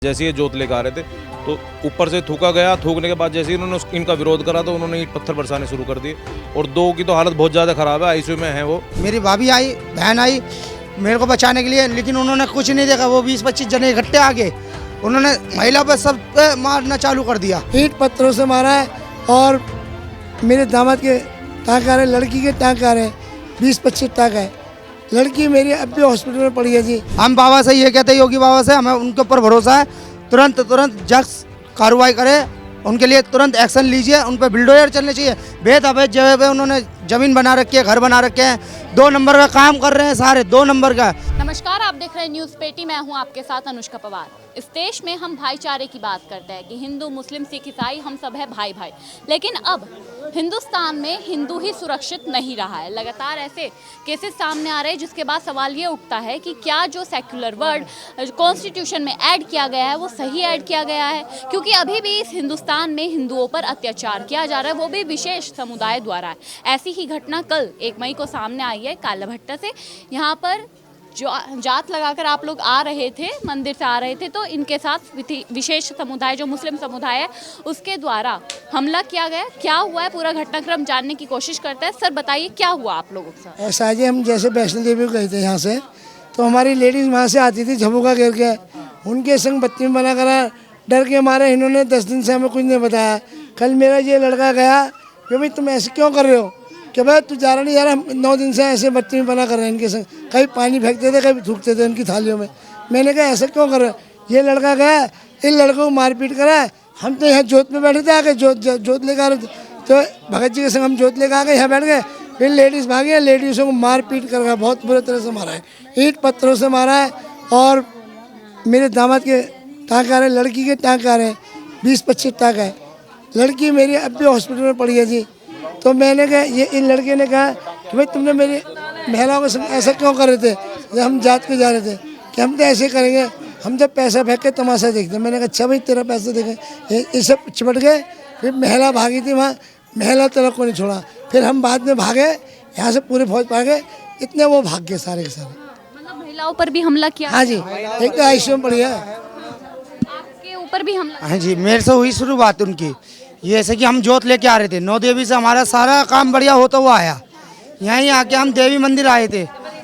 जैसे ये जोत लेकर आ रहे थे तो ऊपर से थूका गया। थूकने के बाद जैसे ही उन्होंने इनका विरोध करा तो उन्होंने ईंट पत्थर बरसाने शुरू कर दिए और दो की तो हालत बहुत ज़्यादा ख़राब है, आईसीयू में है वो। मेरी भाभी आई, बहन आई मेरे को बचाने के लिए, लेकिन उन्होंने कुछ नहीं देखा। वो 20-25 जने इकट्ठे आ गए, उन्होंने महिला पर सब पे मारना चालू कर दिया। ईंट पत्थरों से मारा है और मेरे दामाद के टाँक आ रहे, लड़की के टाँक आ रहे, 20-25 टाँक है। लड़की मेरी अब भी हॉस्पिटल में पड़ी है जी। हम बाबा से ये कहते हैं, योगी बाबा से हमें उनके ऊपर भरोसा है, तुरंत जज कार्रवाई करे, उनके लिए तुरंत एक्शन लीजिए। उन पर बिल्डोजर चलने चाहिए। बेद अवैध जगह पे उन्होंने ज़मीन बना रखी है, घर बना रखे हैं, 2 नंबर का काम कर रहे हैं, सारे 2 नंबर का। नमस्कार, आप देख रहे हैं न्यूज़ पेटी। मैं हूं आपके साथ अनुष्का पवार। इस देश में हम भाईचारे की बात करते हैं कि हिंदू, मुस्लिम, सिख, ईसाई हम सब है भाई भाई। लेकिन अब हिंदुस्तान में हिंदू ही सुरक्षित नहीं रहा है। लगातार ऐसे केसेस सामने आ रहे हैं जिसके बाद सवाल ये उठता है कि क्या जो सेक्युलर वर्ड कॉन्स्टिट्यूशन में ऐड किया गया है वो सही ऐड किया गया है, क्योंकि अभी भी इस हिंदुस्तान में हिंदुओं पर अत्याचार किया जा रहा है, वो भी विशेष समुदाय द्वारा। ऐसी ही घटना कल 1 मई को सामने आई है कालाभट्टा से। यहाँ पर जो जात लगाकर आप लोग आ रहे थे, मंदिर से आ रहे थे, तो इनके साथ विशेष समुदाय जो मुस्लिम समुदाय है उसके द्वारा हमला किया गया। क्या हुआ है पूरा घटनाक्रम जानने की कोशिश करते हैं। सर बताइए क्या हुआ आप लोगों के साथ। ऐसा है जी, हम जैसे वैष्णो देवी गए थे यहाँ से, तो हमारी लेडीज़ वहाँ से आती थी झबूका घेर के, उनके संग बत्ती में बना करा, डर के मारे इन्होंने 10 दिन से हमें कुछ नहीं बताया। कल मेरा ये लड़का गया कि भाई तुम ऐसे क्यों कर रहे हो, कि भाई तू जा रहा नहीं जा रहा, हम 9 दिन से ऐसे बत्ती में बना कर रहे हैं इनके संग। कहीं पानी फेंकते थे, कभी थूकते थे उनकी थालियों में। मैंने कहा ऐसा क्यों कर रहे हो। ये लड़का गया, इन लड़कों को मारपीट करा। हम तो यहाँ जोत में बैठे थे, आके जोत लेकर आ रहे थे, तो भगत जी के संग हम जोत लेकर आ गए, यहाँ बैठ गए। फिर लेडीज़ भागी, लेडीज़ों को मारपीट कर बहुत बुरे तरह से मारा है, ईंट पत्थरों से मारा है। और मेरे दामाद के टाँक आ रहे, लड़की के टाँक आ रहे, 20-25 टाँक है। लड़की मेरी अब भी हॉस्पिटल में पड़ी है जी। तो मैंने कहा, ये इन लड़के ने कहा कि भाई तुमने मेरी महिलाओं के ऐसा क्यों कर रहे थे, जब हम जात के जा रहे थे, कि हम तो ऐसे करेंगे, हम जब पैसा फेंक के तमाशा देखते। मैंने कहा अच्छा भाई तेरा पैसा देखें। ये सब चिपट गए। फिर महिला भागी थी वहाँ, महिला तलक को नहीं छोड़ा। फिर हम बाद में भागे, यहाँ से पूरे फौज पा गए, इतने वो भाग गए सारे के सारे। मतलब महिलाओं पर भी हमला किया? हाँ जी, एक तो आईसीयू में पड़ी है। आपके ऊपर भी हमला? हाँ जी, मेरे से हुई शुरुआत उनकी। ये ऐसे कि हम जोत लेके आ रहे थे, 9 देवी से हमारा सारा काम बढ़िया होता हुआ आया। यहीं आके हम देवी मंदिर आए थे,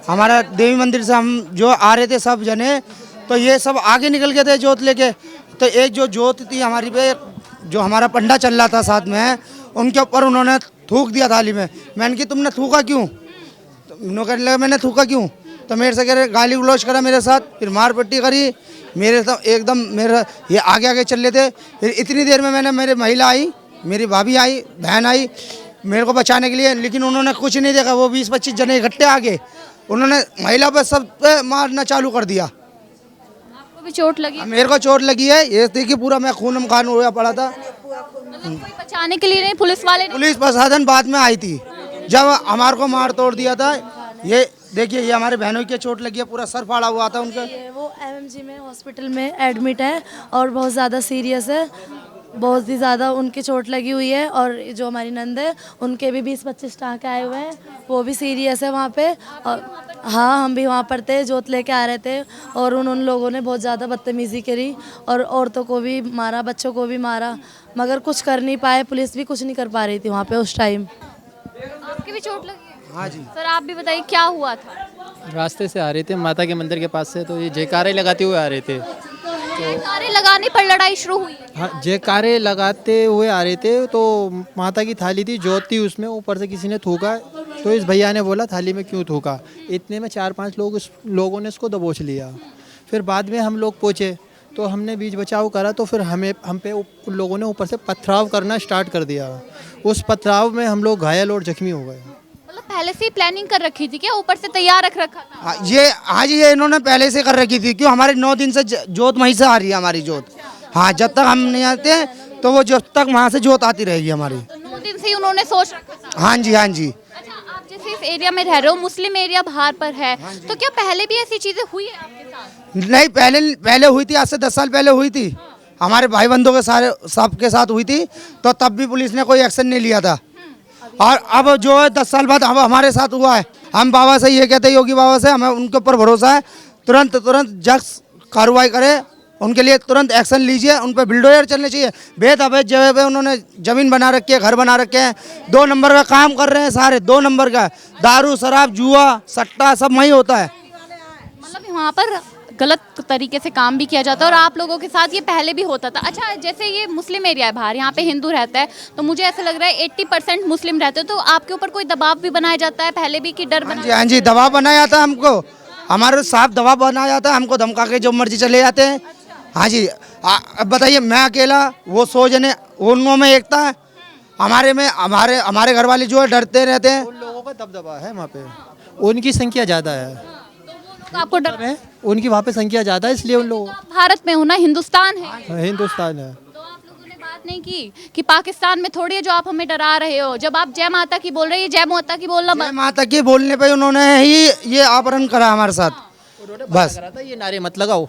हमारा देवी मंदिर से हम जो आ रहे थे सब जने, तो ये सब आगे निकल गए थे जोत लेके। तो एक जो जोत थी हमारी पे, जो हमारा पंडा चल रहा था साथ में, उनके ऊपर उन्होंने थूक दिया थाली में। मैंने कि तुमने थूका क्यों, तो उन्होंने कहने लगा मैंने थूका क्यों, तो मेरे से कह रहे गाली गलौज करा मेरे साथ, फिर मार पट्टी करी मेरे साथ एकदम। मेरा ये आगे चल रहे थे। फिर इतनी देर में मैंने, मेरी महिला आई, मेरी भाभी आई, बहन आई मेरे को बचाने के लिए, लेकिन उन्होंने कुछ नहीं देखा। वो 20-25 जने इकट्ठे आ गए, उन्होंने महिला पर सब पे मारना चालू कर दिया। आपको भी चोट लगी? मेरे को चोट लगी है, ये देखिए पूरा मैं खून खान हुआ पड़ा था। मतलब कोई बचाने के लिए नहीं, पुलिस वाले? पुलिस प्रशासन बाद में आई थी जब हमारे को मार तोड़ दिया था। ये देखिए, ये हमारे बहनों की चोट लगी है, पूरा सर फाड़ा हुआ था उनका। वो एमएमजी में हॉस्पिटल में एडमिट है और बहुत ज़्यादा सीरियस है, बहुत ही ज़्यादा उनकी चोट लगी हुई है। और जो हमारी नंद है उनके भी 20-25 टाँके आए हुए हैं, वो भी सीरियस है वहाँ पे। और हाँ, हम भी वहाँ पर थे, जोत लेके आ रहे थे, और उन लोगों ने बहुत ज़्यादा बदतमीज़ी करी और औरतों को भी मारा, बच्चों को भी मारा, मगर कुछ कर नहीं पाए। पुलिस भी कुछ नहीं कर पा रही थी वहाँ पे उस टाइम। आपकी भी चोट लगी है? हाँ जी। सर आप भी बताइए क्या हुआ था। रास्ते से आ रहे थे माता के मंदिर के पास से, तो ये जयकारे लगाते हुए आ रहे थे। जयकारे लगाने पर लड़ाई शुरू हुई? हाँ, जयकारे लगाते हुए आ रहे थे, तो माता की थाली थी, जोत थी उसमें, ऊपर से किसी ने थूका, तो इस भैया ने बोला थाली में क्यों थूका। इतने में 4-5 लोगों ने इसको दबोच लिया। फिर बाद में हम लोग पहुँचे तो हमने बीच बचाव करा, तो फिर हम पे उन लोगों ने ऊपर से पथराव करना स्टार्ट कर दिया। उस पथराव में हम लोग घायल और जख्मी हो गए। मतलब पहले से ही प्लानिंग कर रखी थी क्या, ऊपर से तैयार रखा था? हाँ जी, ये इन्होंने पहले से कर रखी थी, क्यों हमारे 9 दिन से जोत वहीं से आ रही है हमारी जोत। हाँ, जब तक हम नहीं आते तो वो जब तक वहाँ से जोत आती रहेगी हमारी। 9 दिन से ही उन्होंने सोच रखा था? हाँ जी, हाँ जी। अच्छा, आप जैसे इस एरिया में रह रहे हो, मुस्लिम एरिया बाहर पर है, तो क्या पहले भी ऐसी चीजें हुई है आपके साथ? नहीं, पहले हुई थी, आज से 10 साल पहले हुई थी। हमारे भाई बंधुओं के सारे सबके साथ हुई थी, तो तब भी पुलिस ने कोई एक्शन नहीं लिया था। और अब जो है 10 साल बाद अब हमारे साथ हुआ है। हम बाबा से ये कहते हैं, योगी बाबा से हमें उनके ऊपर भरोसा है, तुरंत जज कार्रवाई करे, उनके लिए तुरंत एक्शन लीजिए, उन पर बुलडोजर चलने चाहिए। बेहद अवैध जगह पे उन्होंने ज़मीन बना रखी है, घर बना रखे हैं, 2 नंबर का काम कर रहे हैं सारे, 2 नंबर का दारू शराब जुआ सट्टा सब वहीं होता है। मतलब वहाँ पर गलत तरीके से काम भी किया जाता है और आप लोगों के साथ ये पहले भी होता था। अच्छा, जैसे ये मुस्लिम एरिया है बाहर, यहाँ पे हिंदू रहता है, तो मुझे ऐसा लग रहा है 80% मुस्लिम रहते हैं, तो आपके ऊपर कोई दबाव भी बनाया जाता है पहले भी कि डर बना? हाँ जी, दबाव बनाया जाता है हमको, हमारे साथ दबाव बनाया जाता है, हमको धमका के जो मर्जी चले जाते हैं। हाँ जी, अब बताइए, मैं अकेला, वो 100 जने, उनमें में एकता है, हमारे में हमारे घर वाले जो है डरते रहते हैं। उन लोगों का दबदबा है वहाँ पे, उनकी संख्या ज़्यादा है, तो आपको डर है? उनकी वहाँ पे संख्या ज़्यादा है, इसलिए उन लोगों आप भारत में हो ना, हिंदुस्तान है। हिंदुस्तान है। तो आप लोगों ने बात नहीं की कि पाकिस्तान में थोड़ी है जो आप हमें डरा रहे हो? जब आप जय माता की बोल रहे हैं, जय माता की बोलना जय माता की बोलने पे उन्होंने ही ये अपहरण करा हमारे साथ। बस करा था, ये नारे मत लगाओ,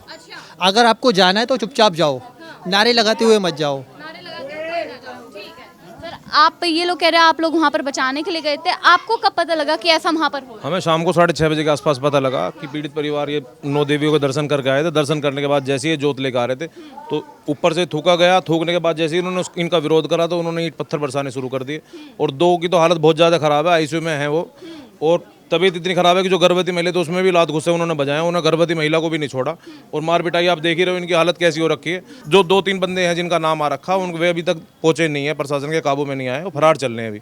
अगर आपको जाना है तो चुपचाप जाओ, नारे लगाते हुए मत जाओ। नारे लगा के कोई ना जाओ, ठीक है। सर, आप ये लोग कह रहे हैं आप लोग वहाँ पर बचाने के लिए गए थे, आपको कब पता लगा कि ऐसा वहाँ पर हो? हमें शाम को 6:30 बजे के आसपास पता लगा कि पीड़ित परिवार ये 9 देवियों के दर्शन करके आए थे। दर्शन करने के बाद जैसे ही जोत लेकर आ रहे थे तो ऊपर से थूका गया। थूकने के बाद जैसे ही इन्होंने इनका विरोध करा तो उन्होंने ईंट पत्थर बरसाने शुरू कर दिए और 2 की तो हालत बहुत ज़्यादा ख़राब है, आईसीयू में है वो, और तबीयत इतनी ख़राब है कि जो गर्भवती महिला तो उसमें भी लात घुस्से उन्होंने बजाया, उन्होंने गर्भवती महिला को भी नहीं छोड़ा और मार पिटाई आप देख ही रहे हो, इनकी हालत कैसी हो रखी है। जो 2-3 बंदे हैं जिनका नाम आ रखा उन वे अभी तक पहुंचे नहीं है, प्रशासन के काबू में नहीं आए, वो फरार चल रहे हैं अभी।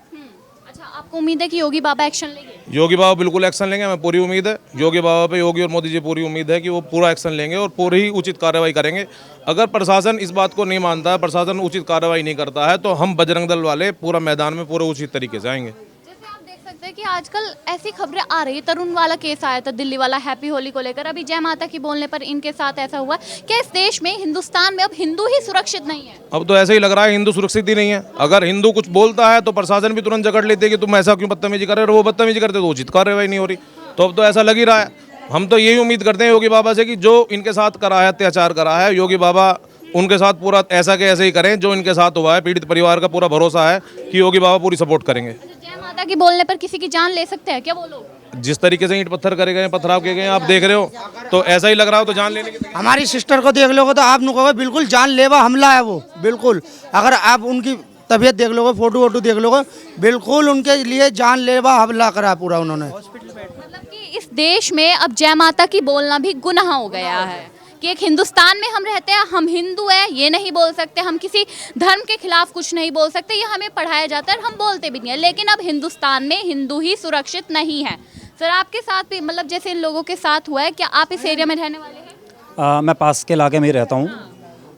अच्छा, आपको उम्मीद है कि योगी बाबा एक्शन लेंगे? योगी बाबा बिल्कुल एक्शन लेंगे, हमें पूरी उम्मीद है योगी बाबा पे, योगी और मोदी जी पूरी उम्मीद है कि वो पूरा एक्शन लेंगे और पूरी उचित कार्रवाई करेंगे। अगर प्रशासन इस बात को नहीं मानता है, प्रशासन उचित कार्रवाई नहीं करता है, तो हम बजरंग दल वाले पूरा मैदान में पूरे उचित तरीके से आएंगे। जैसे आप देख सकते हैं कि आजकल ऐसी खबरें आ रही है, तरुण वाला केस आया था दिल्ली वाला हैप्पी होली को लेकर, अभी जय माता की बोलने पर इनके साथ ऐसा हुआ। क्या इस देश में, हिंदुस्तान में अब हिंदू ही सुरक्षित नहीं है? अब तो ऐसा ही लग रहा है हिंदू सुरक्षित ही नहीं है। अगर हिंदू कुछ बोलता है तो प्रशासन भी तुरंत जकड़ लेते कि तुम ऐसा क्यों बदतमीजी कर रहे हो, और वो बदतमीजी करते तो उचित कार्रवाई नहीं हो रही। तो अब तो ऐसा लग ही रहा है। हम तो यही उम्मीद करते हैं योगी बाबा से कि जो इनके साथ करा है, अत्याचार करा है, योगी बाबा उनके साथ पूरा ऐसा के ऐसे ही करें जो इनके साथ हुआ है। पीड़ित परिवार का पूरा भरोसा है कि योगी बाबा पूरी सपोर्ट करेंगे। जय माता की बोलने पर किसी की जान ले सकते हैं क्या वो लोग? जिस तरीके से ईंट पत्थर करे गए, पथराव किए गए आप देख रहे हो, तो ऐसा ही लग रहा हो तो जान लेने की। हमारी सिस्टर को देख लोगे तो आप नु कहोगे बिल्कुल जानलेवा हमला है वो, बिल्कुल। अगर आप उनकी तबीयत देख लोगे, फोटो वोटो देख लोगे, बिल्कुल उनके लिए जानलेवा हमला करा पूरा उन्होंने। मतलब कि इस देश में अब जय माता की बोलना भी गुनाह हो गया है कि एक हिंदुस्तान में हम रहते हैं, हम हिंदू हैं, ये नहीं बोल सकते, हम किसी धर्म के खिलाफ कुछ नहीं बोल सकते, ये हमें पढ़ाया जाता है और हम बोलते भी नहीं है। लेकिन अब हिंदुस्तान में हिंदू ही सुरक्षित नहीं है। सर, आपके साथ भी मतलब जैसे इन लोगों के साथ हुआ है, क्या आप इस एरिया में रहने वाले हैं? मैं पास के इलाके में ही रहता हूँ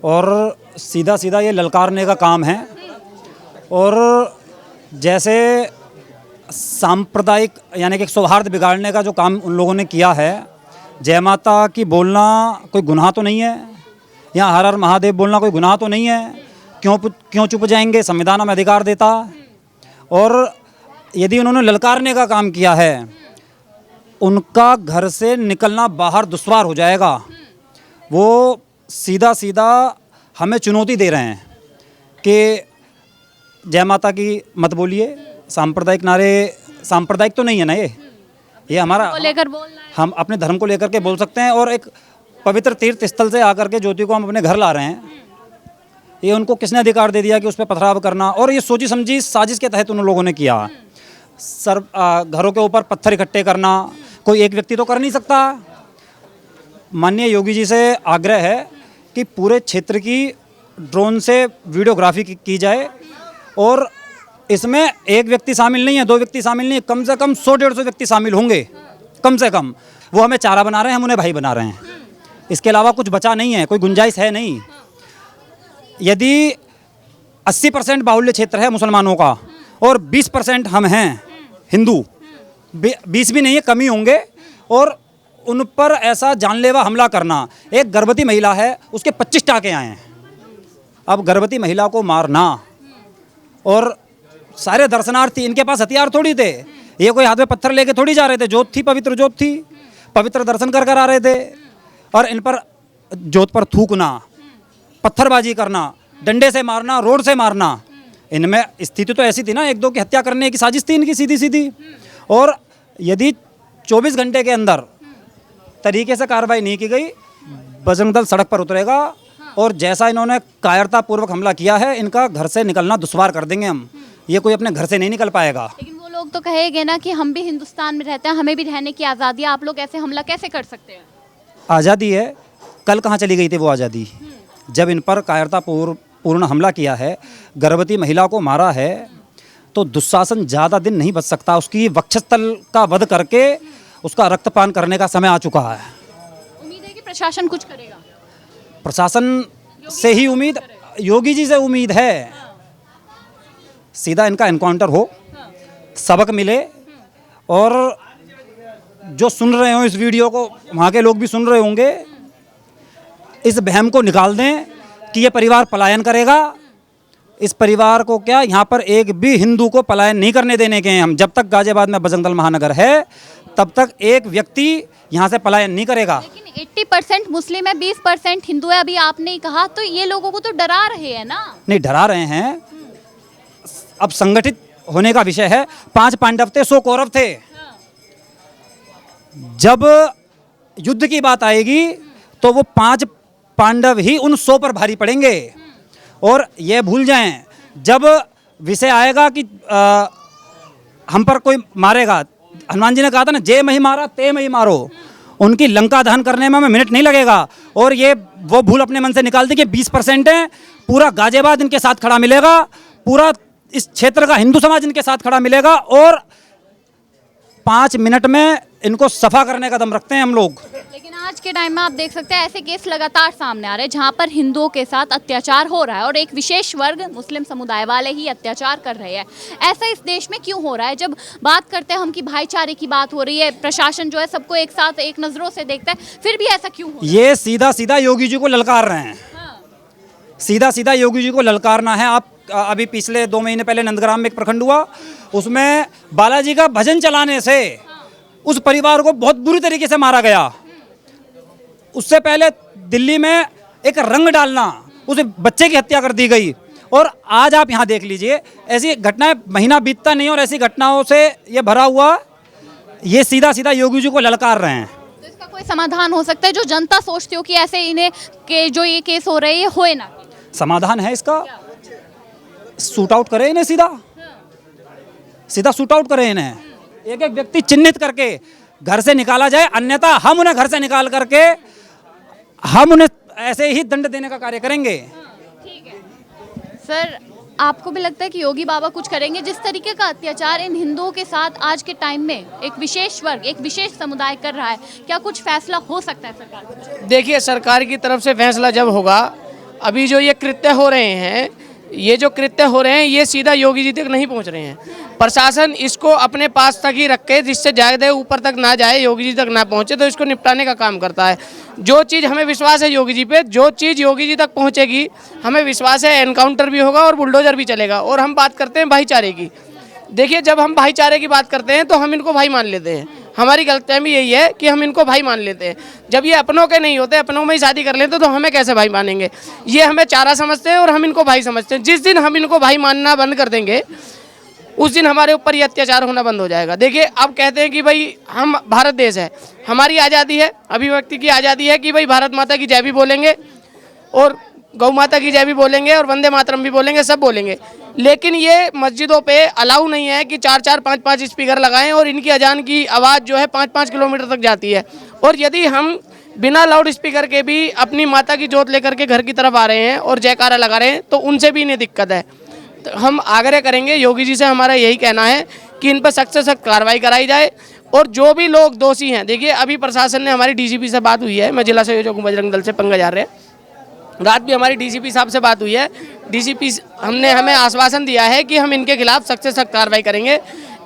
और सीधा सीधा ये ललकारने का काम है। और जैसे सांप्रदायिक यानी कि सौहार्द बिगाड़ने का जो काम उन लोगों ने किया है, जय माता की बोलना कोई गुनाह तो नहीं है, या हर हर महादेव बोलना कोई गुनाह तो नहीं है, क्यों चुप जाएंगे? संविधान हमें अधिकार देता। और यदि उन्होंने ललकारने का काम किया है, उनका घर से निकलना बाहर दुश्वार हो जाएगा। वो सीधा सीधा हमें चुनौती दे रहे हैं कि जय माता की मत बोलिए। सांप्रदायिक नारे, सांप्रदायिक तो नहीं है ना ये हमारा को लेकर बोलना है। हम अपने धर्म को लेकर के बोल सकते हैं और एक पवित्र तीर्थ स्थल से आकर के ज्योति को हम अपने घर ला रहे हैं। ये उनको किसने अधिकार दे दिया कि उस पर पथराव करना? और ये सोची समझी साजिश के तहत उन लोगों ने किया। घरों के ऊपर पत्थर इकट्ठे करना कोई एक व्यक्ति तो कर नहीं सकता। माननीय योगी जी से आग्रह है कि पूरे क्षेत्र की ड्रोन से वीडियोग्राफी की जाए और इसमें एक व्यक्ति शामिल नहीं है, 2 व्यक्ति शामिल नहीं है, कम से कम 100-150 व्यक्ति शामिल होंगे कम से कम। वो हमें चारा बना रहे हैं, हम उन्हें भाई बना रहे हैं। इसके अलावा कुछ बचा नहीं है, कोई गुंजाइश है नहीं। यदि 80% बाहुल्य क्षेत्र है मुसलमानों का और 20% हम हैं हिंदू, 20 भी नहीं है, कम ही होंगे, और उन पर ऐसा जानलेवा हमला करना। एक गर्भवती महिला है, उसके 25 टाँके आए हैं। अब गर्भवती महिला को मारना, और सारे दर्शनार्थी, इनके पास हथियार थोड़ी थे, ये कोई हाथ में पत्थर लेके थोड़ी जा रहे थे। जोत थी, पवित्र जोत थी, पवित्र दर्शन कर आ रहे थे, और इन पर जोत पर थूकना, पत्थरबाजी करना, डंडे से मारना, रोड से मारना। इनमें स्थिति तो ऐसी थी ना, 1-2 की हत्या करने की साजिश थी इनकी सीधी सीधी। और यदि 24 घंटे के अंदर तरीके से कार्रवाई नहीं की गई, बजरंग दल सड़क पर उतरेगा और जैसा इन्होंने कायरतापूर्वक हमला किया है, इनका घर से निकलना दुश्वार कर देंगे हम। ये कोई अपने घर से नहीं निकल पाएगा। लेकिन वो लोग तो कहेंगे ना कि हम भी हिंदुस्तान में रहते हैं, हमें भी रहने की आज़ादी है, आप लोग ऐसे हमला कैसे कर सकते हैं? आज़ादी है, कल कहाँ चली गई थी वो आज़ादी? जब इन पर कायरतापूर्ण हमला किया है, गर्भवती महिला को मारा है, तो दुशासन ज़्यादा दिन नहीं बच सकता। उसकी वक्षस्थल का वध करके उसका रक्तपान करने का समय आ चुका है। उम्मीद है कि प्रशासन कुछ करेगा। प्रशासन से ही उम्मीद, योगी जी से उम्मीद है। सीधा इनका एनकाउंटर हो, सबक मिले, और जो सुन रहे हो इस वीडियो को, वहाँ के लोग भी सुन रहे होंगे, इस वहम को निकाल दें कि ये परिवार पलायन करेगा। इस परिवार को क्या, यहाँ पर एक भी हिंदू को पलायन नहीं करने देने के हैं हम। जब तक गाजियाबाद में बजरंग दल महानगर है, तब तक एक व्यक्ति यहाँ से पलायन नहीं करेगा। लेकिन 80% मुस्लिम है, 20% हिंदू है, अभी आपने ही कहा, तो ये लोगों को तो डरा रहे हैं ना? नहीं डरा रहे हैं, अब संगठित होने का विषय है। 5 पांडव थे, 100 कौरव थे। जब युद्ध की बात आएगी तो वो 5 पांडव ही उन 100 पर भारी पड़ेंगे। और ये भूल जाएं, जब विषय आएगा कि हम पर कोई मारेगा, हनुमान जी ने कहा था ना, जे मही मारा ते मही मारो। उनकी लंका दहन करने में हमें मिनट नहीं लगेगा। और ये वो भूल अपने मन से निकाल दी कि 20% है, पूरा गाजियाबाद इनके साथ खड़ा मिलेगा, पूरा इस क्षेत्र का हिंदू समाज इनके साथ खड़ा मिलेगा, और 5 मिनट में इनको सफा करने का दम रखते हैं हम लोग। लेकिन आज के टाइम में आप देख सकते हैं ऐसे केस लगातार सामने आ रहे हैं जहां पर हिंदुओं के साथ अत्याचार हो रहा है, और एक विशेष वर्ग मुस्लिम समुदाय वाले ही अत्याचार कर रहे हैं। ऐसा इस देश में क्यों हो रहा है? जब बात करते हैं हम कि भाईचारे की बात हो रही है, प्रशासन जो है सबको एक साथ एक नज़रों से देखता है, फिर भी ऐसा क्यों हो रहा है? ये सीधा सीधा योगी जी को ललकार रहे हैं। सीधा सीधा योगी जी को ललकारना है। आप अभी पिछले 2 महीने पहले नंदग्राम में एक प्रखंड हुआ, उसमें बालाजी का भजन चलाने से उस परिवार को बहुत बुरी तरीके से मारा गया। उससे पहले दिल्ली में एक रंग डालना, उस बच्चे की हत्या कर दी गई। और आज आप यहाँ देख लीजिए, ऐसी घटनाएं, महीना बीतता नहीं और ऐसी घटनाओं से ये भरा हुआ, ये सीधा सीधा योगी जी को ललकार रहे हैं। तो इसका कोई समाधान हो सकता है जो जनता सोचती हो कि ऐसे इन्हें के जो ये केस हो रहे हैं ये होए ना? समाधान है इसका, शूट आउट करें इन्हें, सीधा सीधा शूट आउट करें इन्हें। एक एक व्यक्ति चिन्हित करके घर से निकाला जाए, अन्यथा हम उन्हें घर से निकाल करके हम उन्हें ऐसे ही दंड देने का कार्य करेंगे। ठीक है सर, आपको भी लगता है कि योगी बाबा कुछ करेंगे? जिस तरीके का अत्याचार इन हिंदुओं के साथ आज के टाइम में एक विशेष वर्ग, एक विशेष समुदाय कर रहा है, क्या कुछ फैसला हो सकता है सरकार का? देखिए, सरकार की तरफ से फैसला जब होगा, अभी जो ये कृत्य हो रहे हैं, ये जो कृत्य हो रहे हैं, ये सीधा योगी जी तक नहीं पहुंच रहे हैं। प्रशासन इसको अपने पास तक ही रखे, जिससे ज़्यादा ऊपर तक ना जाए, योगी जी तक ना पहुंचे, तो इसको निपटाने का काम करता है। जो चीज़ हमें विश्वास है योगी जी पे, जो चीज़ योगी जी तक पहुंचेगी, हमें विश्वास है एनकाउंटर भी होगा और बुलडोजर भी चलेगा। और हम बात करते हैं भाईचारे की। देखिए, जब हम भाईचारे की बात करते हैं तो हम इनको भाई मान लेते हैं। हमारी गलतफहमी यही है कि हम इनको भाई मान लेते हैं। जब ये अपनों के नहीं होते, अपनों में ही शादी कर लेते, तो हमें कैसे भाई मानेंगे? ये हमें चारा समझते हैं और हम इनको भाई समझते हैं। जिस दिन हम इनको भाई मानना बंद कर देंगे, उस दिन हमारे ऊपर ये अत्याचार होना बंद हो जाएगा। देखिए, अब कहते हैं कि भाई हम भारत देश है, हमारी आज़ादी है, अभिव्यक्ति की आज़ादी है कि भाई भारत माता की जय भी बोलेंगे और गौ माता की जय भी बोलेंगे और वंदे मातरम भी बोलेंगे, सब बोलेंगे। लेकिन ये मस्जिदों पे अलाउ नहीं है कि 4-4, 5-5 स्पीकर लगाएं और इनकी अजान की आवाज़ जो है 5-5 किलोमीटर तक जाती है। और यदि हम बिना लाउड स्पीकर के भी अपनी माता की जोत लेकर के घर की तरफ आ रहे हैं और जयकारा लगा रहे हैं, तो उनसे भी इन्हें दिक्कत है। तो हम आग्रह करेंगे योगी जी से, हमारा यही कहना है कि इन पर सख्त से सख्त कार्रवाई कराई जाए और जो भी लोग दोषी हैं। देखिए, अभी प्रशासन ने, हमारी डीजीपी से बात हुई है, मैं जिला संयोजक हूँ बजरंग दल से, पंकज आर्य। रात भी हमारी डीसीपी साहब से बात हुई है। डीसीपी हमने हमें आश्वासन दिया है कि हम इनके खिलाफ सख्त से सख्त कार्रवाई करेंगे।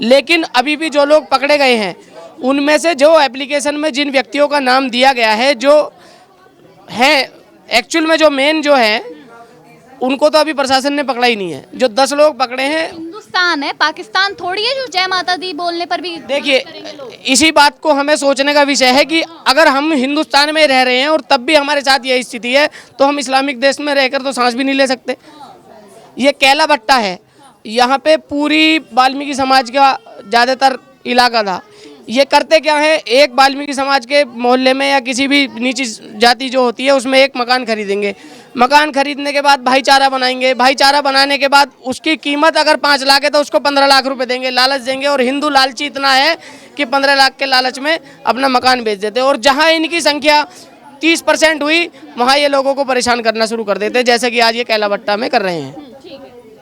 लेकिन अभी भी जो लोग पकड़े गए हैं, उनमें से जो एप्लीकेशन में जिन व्यक्तियों का नाम दिया गया है, जो है एक्चुअल में जो मेन जो है, उनको तो अभी प्रशासन ने पकड़ा ही नहीं है। जो 10 लोग पकड़े हैं, हिंदुस्तान है, पाकिस्तान थोड़ी है जो जय माता दी बोलने पर भी। देखिए, इसी बात को हमें सोचने का विषय है कि अगर हम हिंदुस्तान में रह रहे हैं और तब भी हमारे साथ यही स्थिति है, तो हम इस्लामिक देश में रहकर तो सांस भी नहीं ले सकते। ये कैला भट्टा है, यहाँ पे पूरी वाल्मीकि समाज का ज़्यादातर इलाका था। ये करते क्या है, एक वाल्मीकि समाज के मोहल्ले में या किसी भी नीची जाति जो होती है उसमें एक मकान खरीदेंगे। मकान खरीदने के बाद भाईचारा बनाएंगे। भाईचारा बनाने के बाद उसकी कीमत अगर 5 लाख है तो उसको 15 लाख रुपए देंगे, लालच देंगे। और हिंदू लालची इतना है कि 15 लाख के लालच में अपना मकान बेच देते हैं। और जहाँ इनकी संख्या 30% हुई वहाँ ये लोगों को परेशान करना शुरू कर देते हैं, जैसे कि आज ये कैलाभट्टा में कर रहे हैं।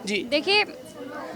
जी देखिए,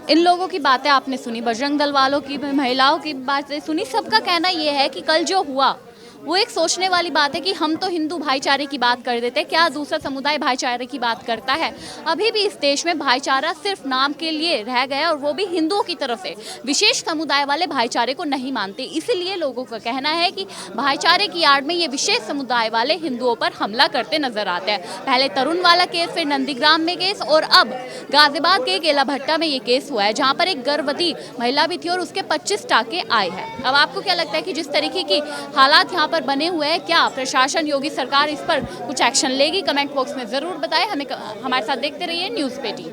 इन लोगों की बातें आपने सुनी, बजरंग दल वालों की, महिलाओं की बातें सुनी। सबका कहना ये है कि कल जो हुआ वो एक सोचने वाली बात है कि हम तो हिंदू भाईचारे की बात कर देते हैं, क्या दूसरा समुदाय भाईचारे की बात करता है। अभी भी इस देश में भाईचारा सिर्फ नाम के लिए रह गया, और वो भी हिंदुओं की तरफ से। विशेष समुदाय वाले भाईचारे को नहीं मानते, इसीलिए लोगों का कहना है कि भाईचारे की आड़ में ये विशेष समुदाय वाले हिंदुओं पर हमला करते नजर आते हैं। पहले तरुण वाला केस, फिर नंदीग्राम में केस, और अब गाजियाबाद के केलाभट्टा में ये केस हुआ है, जहाँ पर एक गर्भवती महिला भी थी और उसके 25 टाके आए हैं। अब आपको क्या लगता है कि जिस तरीके की हालात यहाँ पर बने हुए हैं, क्या प्रशासन, योगी सरकार इस पर कुछ एक्शन लेगी? कमेंट बॉक्स में जरूर बताएं। हमारे साथ देखते रहिए न्यूज़ पेटी।